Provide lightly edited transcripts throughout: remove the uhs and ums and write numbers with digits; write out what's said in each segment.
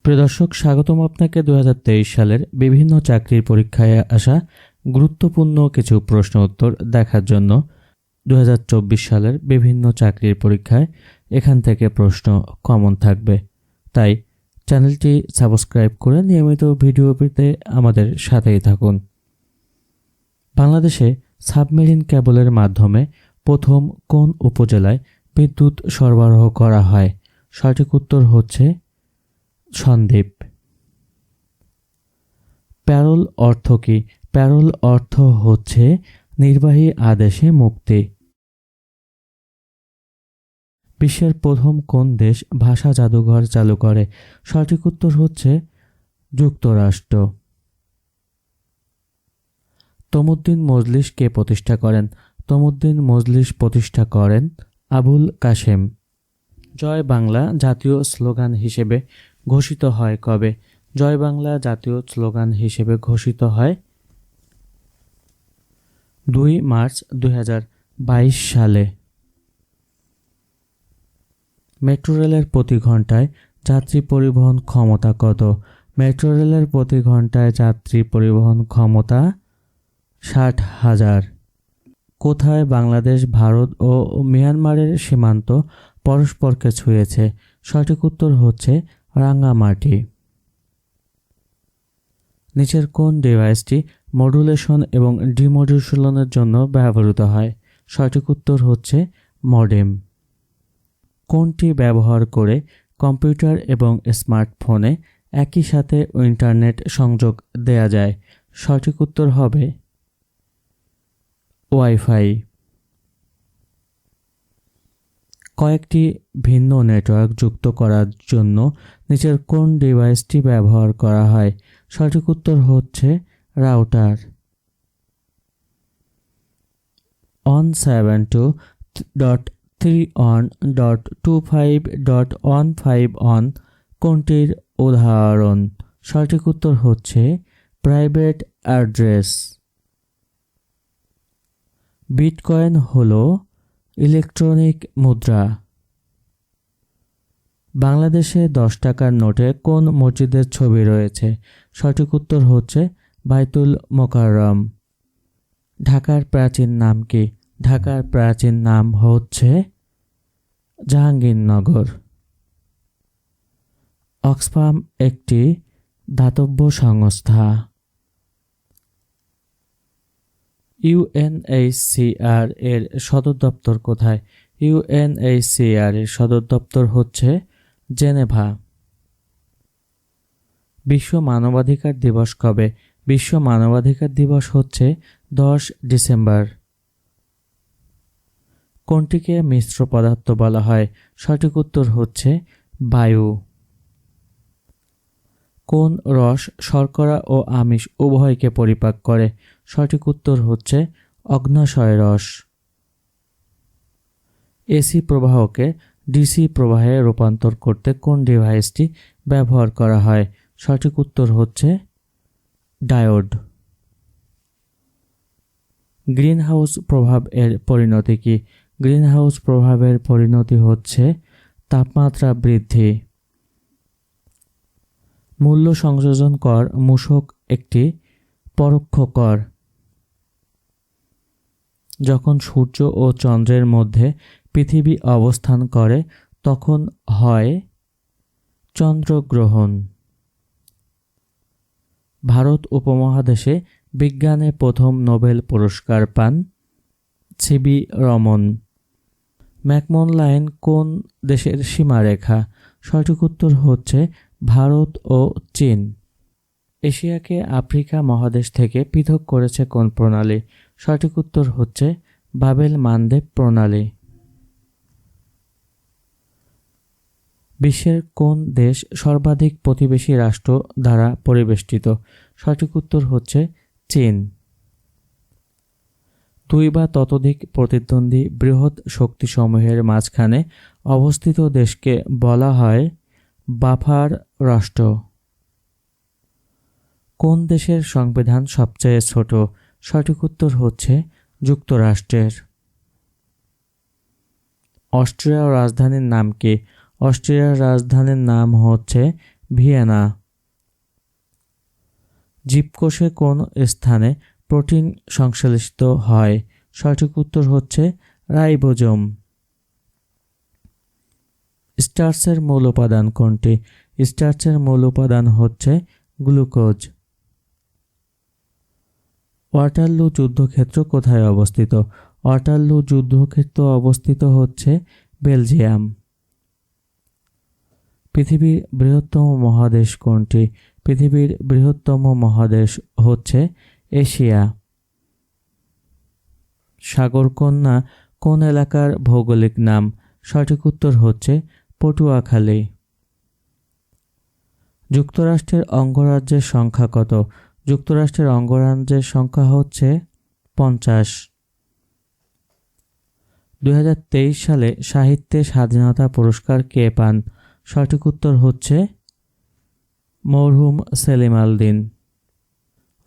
প্রিয় দর্শক, স্বাগতম আপনাকে 2023 সালের বিভিন্ন চাকরির পরীক্ষায় আসা গুরুত্বপূর্ণ কিছু প্রশ্ন উত্তর দেখার জন্য। 2024 সালের বিভিন্ন চাকরির পরীক্ষায় এখান থেকে প্রশ্ন কমন থাকবে, তাই চ্যানেলটি সাবস্ক্রাইব করে নিয়মিত ভিডিও পেতে আমাদের সাথেই থাকুন। বাংলাদেশে সাবমেরিন কেবলের মাধ্যমে প্রথম কোন উপজেলায় বিদ্যুৎ সরবরাহ করা হয়? সঠিক উত্তর হচ্ছে সন্দ্বীপ। প্যারোল অর্থ কি? প্যারোল অর্থ হচ্ছে নির্বাহী আদেশে মুক্তি। বিশ্বের প্রথম কোন দেশ ভাষা জাদুঘর চালু করে? সঠিক উত্তর হচ্ছে যুক্তরাষ্ট্র। তমুদ্দিন মজলিস কে প্রতিষ্ঠা করেন? তমুদ্দিন মজলিস প্রতিষ্ঠা করেন আবুল কাশেম। জয় বাংলা জাতীয় স্লোগান হিসেবে ঘোষিত হয় কবে? জয় বাংলা জাতীয় স্লোগান হিসেবে ঘোষিত হয় 2 মার্চ 2022 সালে। মেট্রো রেলের প্রতি ঘন্টায় যাত্রী পরিবহন ক্ষমতা কত? মেট্রো রেলের প্রতি ঘন্টায় যাত্রী পরিবহন ক্ষমতা 60,000। কোথায় বাংলাদেশ, ভারত ও মিয়ানমারের সীমান্ত পরস্পরকে ছুঁয়েছে? সঠিক উত্তর হচ্ছে রাঙ্গামাটি। নিচের কোন ডিভাইসটি মডুলেশন এবং ডিমডুলেশনের জন্য ব্যবহৃত হয়? সঠিক উত্তর হচ্ছে মডেম। কোনটি ব্যবহার করে কম্পিউটার এবং স্মার্টফোনে একই সাথে ইন্টারনেট সংযোগ দেয়া যায়? সঠিক উত্তর হবে ওয়াইফাই। কয়েকটি ভিন্ন নেটওয়ার্ক যুক্ত করার জন্য নিচের কোন ডিভাইসটি ব্যবহার করা হয়? সঠিক উত্তর হচ্ছে রাউটার। 172.3.25.151 কোনটির উদাহরণ? সঠিক উত্তর হচ্ছে প্রাইভেট অ্যাড্রেস। বিটকয়েন হলো ইলেকট্রনিক মুদ্রা। বাংলাদেশে 10 টাকার নোটে কোন মসজিদের ছবি রয়েছে? সঠিক উত্তর হচ্ছে বাইতুল মোকাররম। ঢাকার প্রাচীন নাম কি? ঢাকার প্রাচীন নাম হচ্ছে জাহাঙ্গীরনগর। অক্সফাম একটি দাতব্য সংস্থা। ইউএনএইচসিআর এর সদর দপ্তর কোথায়? ইউএনএইচসিআর এর সদর দপ্তর হচ্ছে জেনেভা। বিশ্ব মানবাধিকার দিবস কবে? বিশ্ব মানবাধিকার দিবস হচ্ছে 10 ডিসেম্বর। কোনটিকে মিশ্র পদার্থ বলা হয়? সঠিক উত্তর হচ্ছে বায়ু। কোন রস শর্করা ও আমিষ উভয়কে পরিপাক করে? সঠিক উত্তর হচ্ছে অগ্ন্যাশয় রস। এসি প্রবাহকে ডিসি প্রবাহে রূপান্তর করতে কোন ডিভাইসটি ব্যবহার করা হয়? সঠিক উত্তর হচ্ছে ডায়োড। গ্রিনহাউস প্রভাব এর পরিণতি কি? গ্রিনহাউস প্রভাবের পরিণতি হচ্ছে তাপমাত্রা বৃদ্ধি। মূল্য সংযোজন কর মূসক একটি পরোক্ষ কর। যখন সূর্য ও চন্দ্রের মধ্যে পৃথিবী অবস্থান করে তখন হয় চন্দ্রগ্রহণ। ভারত উপমহাদেশে বিজ্ঞানে প্রথম নোবেল পুরস্কার পান সিভি রমন। ম্যাকমোহন লাইন কোন দেশের সীমারেখা? সঠিক উত্তর হচ্ছে ভারত ও চীন। এশিয়াকে আফ্রিকা মহাদেশ থেকে পৃথক করেছে কোন প্রণালী? সঠিক উত্তর হচ্ছে বাবেল মানদেব প্রণালী। বিশ্বের কোন দেশ সর্বাধিক প্রতিবেশী রাষ্ট্র দ্বারা পরিবেষ্টিত? সঠিক উত্তর হচ্ছে চীন। 2 বা ততোধিক প্রতিদ্বন্দ্বী বৃহৎ শক্তিসমূহের মাঝখানে অবস্থিত দেশকে বলা হয় বাফার রাষ্ট্র। কোন দেশের সংবিধান সবচেয়ে ছোট? সঠিক উত্তর হচ্ছে যুক্তরাষ্ট্রের। অস্ট্রিয়ার রাজধানীর নাম কি? অস্ট্রিয়ার রাজধানীর নাম হচ্ছে ভিয়েনা। জীবকোষে কোন স্থানে প্রোটিন সংশ্লেষিত হয়? সঠিক উত্তর হচ্ছে রাইবোজোম। স্টার্চের মূল উপাদান কোনটি? স্টার্চের মূল উপাদান হচ্ছে গ্লুকোজ। ওয়াটারলু যুদ্ধক্ষেত্র কোথায় অবস্থিত? ওয়াটারলু যুদ্ধক্ষেত্র অবস্থিত হচ্ছে বেলজিয়াম। পৃথিবীর বৃহত্তম মহাদেশ কোনটি? পৃথিবীর বৃহত্তম মহাদেশ হচ্ছে এশিয়া। সাগরকন্যা কোন এলাকার ভৌগোলিক নাম? সঠিক উত্তর হচ্ছে পটুয়াখালী। যুক্তরাষ্ট্রের অঙ্গরাজ্যের সংখ্যা কত? যুক্তরাষ্ট্রের অঙ্গরাজ্যের সংখ্যা হচ্ছে 50। 2023 সালে সাহিত্যে স্বাধীনতা পুরস্কার কে পান? সঠিক উত্তর হচ্ছে মরহুম সেলিম আল-দীন।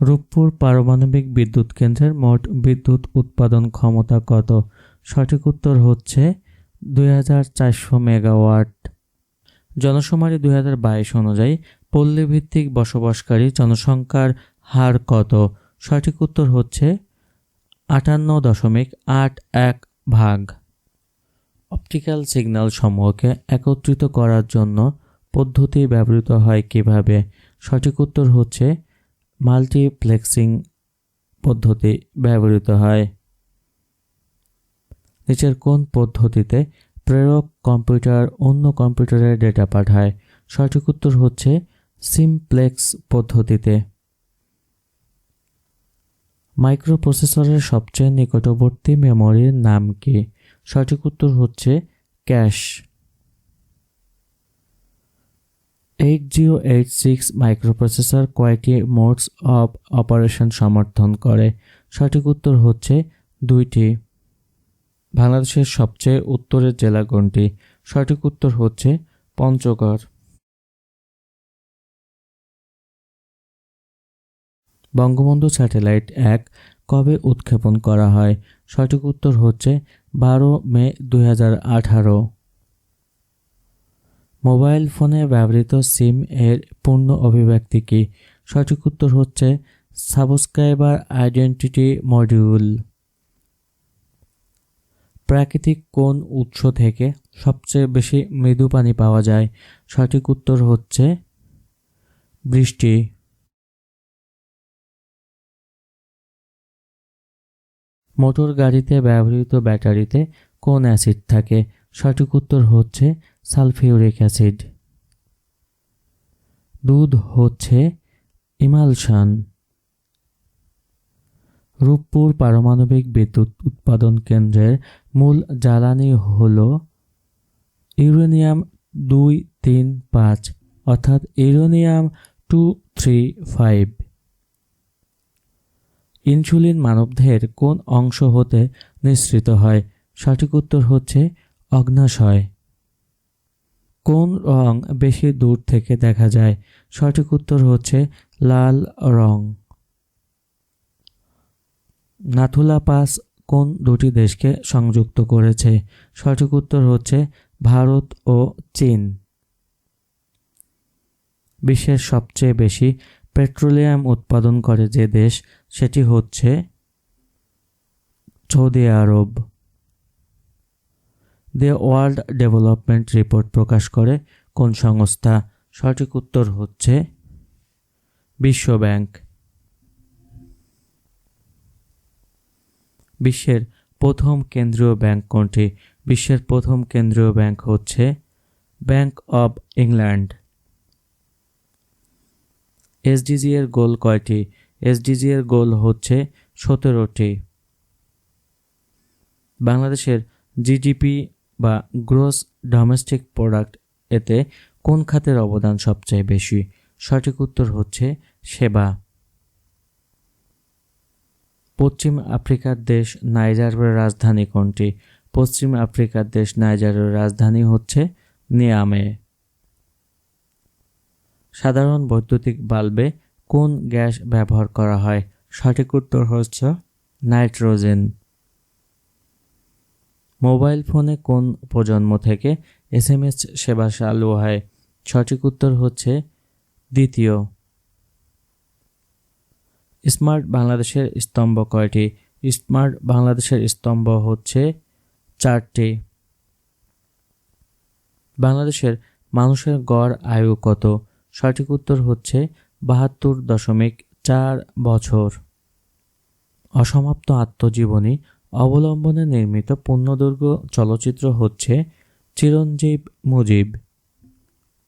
রূপপুর পারমাণবিক বিদ্যুৎ কেন্দ্রের মোট বিদ্যুৎ উৎপাদন ক্ষমতা কত? সঠিক উত্তর হচ্ছে 2400 মেগাওয়াট। জনশুমারি 2022 অনুযায়ী পল্লীভিত্তিক বসবাসকারী জনসংখ্যার হার কত? সঠিক উত্তর হচ্ছে 58.81 ভাগ। অপটিক্যাল সিগন্যাল সমূহকে একত্রিত করার জন্য পদ্ধতি ব্যবহৃত হয় কিভাবে? সঠিক উত্তর হচ্ছে মাল্টিপ্লেক্সিং পদ্ধতি ব্যবহৃত হয়। নিচের কোন পদ্ধতিতে প্রেরক কম্পিউটার অন্য কম্পিউটারে ডেটা পাঠায়? সঠিক উত্তর হচ্ছে সিমপ্লেক্স পদ্ধতিতে। মাইক্রোপ্রসেসরের সবচেয়ে নিকটবর্তী মেমরির নাম কি? সঠিক উত্তর হচ্ছে ক্যাশ। 8086 মাইক্রোপ্রসেসর কয়টি মোডস অফ অপারেশন সমর্থন করে? সঠিক উত্তর হচ্ছে 2টি। বাংলাদেশের সবচেয়ে উত্তরের জেলা কোনটি? সঠিক উত্তর হচ্ছে পঞ্চগড়। বঙ্গবন্ধু স্যাটেলাইট 1 কবে উৎক্ষেপণ করা হয়? সঠিক উত্তর হচ্ছে 12 মে 2018। মোবাইল ফোনে ব্যবহৃত সিম এর পূর্ণ অভিব্যক্তি কি? সঠিক উত্তর হচ্ছে সাবস্ক্রাইবার আইডেন্টিটি মডিউল। প্রাকৃতিক কোন উৎস থেকে সবচেয়ে বেশি মৃদু পানি পাওয়া যায়? সঠিক উত্তর হচ্ছে বৃষ্টি। মোটর গাড়িতে ব্যবহৃত ব্যাটারিতে কোন অ্যাসিড থাকে? সঠিক উত্তর হচ্ছে সালফিউরিক অ্যাসিড। দুধ হচ্ছে ইমালশন। রূপপুর পারমাণবিক বিদ্যুৎ উৎপাদন কেন্দ্রের মূল জ্বালানি হল ইউরেনিয়াম 235 অর্থাৎ ইউরেনিয়াম 235। ইনসুলিন মানবদেহের কোন অংশ হতে নিঃসৃত হয়? সঠিক উত্তর হচ্ছে অগ্ন্যাশয়। কোন রং বেশি দূর থেকে দেখা যায়? সঠিক উত্তর হচ্ছে লাল রং। নাথুলা পাস কোন দুটি দেশকে সংযুক্ত করেছে? সঠিক উত্তর হচ্ছে ভারত ও চীন। বিশ্বের সবচেয়ে বেশি পেট্রোলিয়াম উৎপাদন করে যে দেশ সেটি হচ্ছে সৌদি আরব। দ্য ওয়ার্ল্ড ডেভেলপমেন্ট রিপোর্ট প্রকাশ করে কোন সংস্থা? সঠিক উত্তর হচ্ছে বিশ্ব ব্যাংক। বিশ্বের প্রথম কেন্দ্রীয় ব্যাংক কোনটি? বিশ্বের প্রথম কেন্দ্রীয় ব্যাংক হচ্ছে ব্যাংক অব ইংল্যান্ড। এসডিজি এর গোল কয়টি? এসডিজি এর গোল হচ্ছে 17টি। বাংলাদেশের জিডিপি বা গ্রোস ডোমেস্টিক প্রোডাক্ট এতে কোন খাতের অবদান সবচেয়ে বেশি? সঠিক উত্তর হচ্ছে সেবা। পশ্চিম আফ্রিকার দেশ নাইজারের রাজধানী কোনটি? পশ্চিম আফ্রিকার দেশ নাইজারের রাজধানী হচ্ছে নিয়ামে। সাধারণ বৈদ্যুতিক বাল্বে কোন গ্যাস ব্যবহার করা হয়? সঠিক উত্তর হচ্ছে নাইট্রোজেন। মোবাইল ফোনে কোন প্রজন্ম থেকে এসএমএস সেবা চালু হয়? সঠিক উত্তর হচ্ছে দ্বিতীয়। স্মার্ট বাংলাদেশের স্তম্ভ কয়টি? স্মার্ট বাংলাদেশের স্তম্ভ হচ্ছে 4টি। বাংলাদেশের মানুষের গড় আয়ু কত? সঠিক উত্তর হচ্ছে 72.4 বছর। অসমাপ্ত আত্মজীবনী অবলম্বনে নির্মিত পূর্ণদৈর্ঘ্য চলচ্চিত্র হচ্ছে চিরঞ্জীব মুজিব।